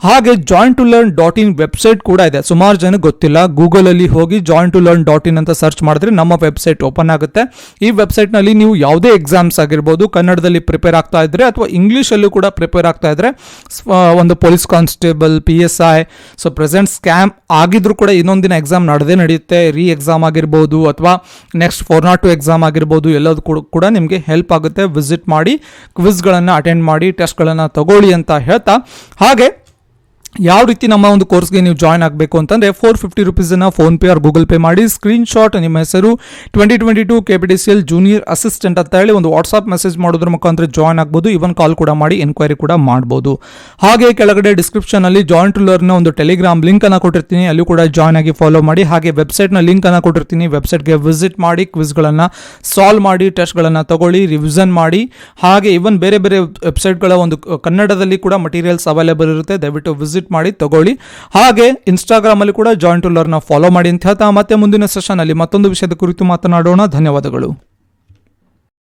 S1: ಹಾಗೆ join2learn.in ವೆಬ್ಸೈಟ್ ಕೂಡ ಇದೆ. ಸುಮಾರು ಜನ ಗೊತ್ತಿಲ್ಲ. ಗೂಗಲಲ್ಲಿ ಹೋಗಿ join2learn.in ಅಂತ ಸರ್ಚ್ ಮಾಡಿದ್ರೆ ನಮ್ಮ ವೆಬ್ಸೈಟ್ ಓಪನ್ ಆಗುತ್ತೆ. ಈ ವೆಬ್ಸೈಟ್ನಲ್ಲಿ ನೀವು ಯಾವುದೇ ಎಕ್ಸಾಮ್ಸ್ ಆಗಿರ್ಬೋದು, ಕನ್ನಡದಲ್ಲಿ ಪ್ರಿಪೇರ್ ಆಗ್ತಾ ಇದ್ರೆ ಅಥವಾ ಇಂಗ್ಲೀಷಲ್ಲೂ ಕೂಡ ಪ್ರಿಪೇರ್ ಆಗ್ತಾ ಇದ್ರೆ, ಒಂದು police constable, PSI, so present scam ಆಗಿದ್ರು ಕೂಡ ಇನ್ನೊಂದಿನ ಎಕ್ಸಾಮ್ ನಡೆಯುತ್ತೆ. ಎಕ್ಸಾಮ್ ಆಗಿರ್ಬೋದು ಅಥವಾ ನೆಕ್ಸ್ಟ್ 402 ಎಕ್ಸಾಮ್ ಆಗಿರ್ಬೋದು, ಎಲ್ಲದೂ ಕೂಡ ನಿಮಗೆ ಹೆಲ್ಪ್ ಆಗುತ್ತೆ. ವಿಸಿಟ್ ಮಾಡಿ, ಕ್ವಿಜ್ಗಳನ್ನು ಅಟೆಂಡ್ ಮಾಡಿ, ಟೆಸ್ಟ್ಗಳನ್ನು ತಗೊಳ್ಳಿ ಅಂತ ಹೇಳ್ತಾ, ಹಾಗೆ ಯಾವ ರೀತಿ ನಮ್ಮ ಒಂದು ಕೋರ್ಸ್ಗೆ ನೀವು ಜಾಯ್ನ್ ಆಗಬೇಕು ಅಂತಂದರೆ 450 rupeesನ ಫೋನ್ಪೇ ಆರ್ ಗೂಗಲ್ ಪೇ ಮಾಡಿ, ಸ್ಕ್ರೀನ್ಶಾಟ್ ನಿಮ್ಮ ಹೆಸರು 2022 KPTCL ಜೂನಿಯರ್ ಅಸಿಸ್ಟೆಂಟ್ ಅಂತ ಹೇಳಿ ಒಂದು ವಾಟ್ಸಾಪ್ ಮೆಸೇಜ್ ಮಾಡೋದ್ರ ಮುಖಾಂತರ ಜಾಯ್ನ್ ಆಗ್ಬೋದು. ಇವನ್ ಕಾಲ್ ಕೂಡ ಮಾಡಿ ಎನ್ಕ್ವೈರಿ ಕೂಡ ಮಾಡ್ಬೋದು. ಹಾಗೆ ಕೆಳಗಡೆ ಡಿಸ್ಕ್ರಿಪ್ಷನಲ್ಲಿ ಜಾಯಿನ್ ಟು ಲರ್ನ್ನ ಒಂದು ಟೆಲಿಗ್ರಾಮ್ ಲಿಂಕನ್ನು ಕೊಟ್ಟಿರ್ತೀನಿ, ಅಲ್ಲಿ ಕೂಡ ಜಾಯ್ನ್ ಆಗಿ ಫಾಲೋ ಮಾಡಿ. ಹಾಗೆ ವೆಬ್ಸೈಟ್ನ ಲಿಂಕನ್ನು ಕೊಟ್ಟಿರ್ತೀನಿ, ವೆಬ್ಸೈಟ್ಗೆ ವಿಸಿಟ್ ಮಾಡಿ, ಕ್ವಿಜ್ಗಳನ್ನು ಸಾಲ್ವ್ ಮಾಡಿ, ಟೆಸ್ಟ್ಗಳನ್ನು ತಗೊಳ್ಳಿ, ರಿವಿಷನ್ ಮಾಡಿ. ಹಾಗೆ ಇವನ್ ಬೇರೆ ಬೇರೆ ವೆಬ್ಸೈಟ್ಗಳ ಒಂದು ಕನ್ನಡದಲ್ಲಿ ಕೂಡ ಮಟೀರಿಯಲ್ಸ್ ಅವೈಲೇಬಲ್ ಇರುತ್ತೆ, ದಯವಿಟ್ಟು ವಿಸಿಟ್ ಮಾಡಿ ತಗೊಳ್ಳಿ. ಹಾಗೆ ಇನ್ಸ್ಟಾಗ್ರಾಮ್ ಅಲ್ಲಿ ಕೂಡ ಜಾಯಿನ್ ಟು ಲರ್ನ್ ಫಾಲೋ ಮಾಡಿ ಅಂತ ಹೇಳ್ತಾ, ಮತ್ತೆ ಮುಂದಿನ ಸೆಷನ್ ಅಲ್ಲಿ ಮತ್ತೊಂದು ವಿಷಯದ ಕುರಿತು ಮಾತನಾಡೋಣ. ಧನ್ಯವಾದಗಳು.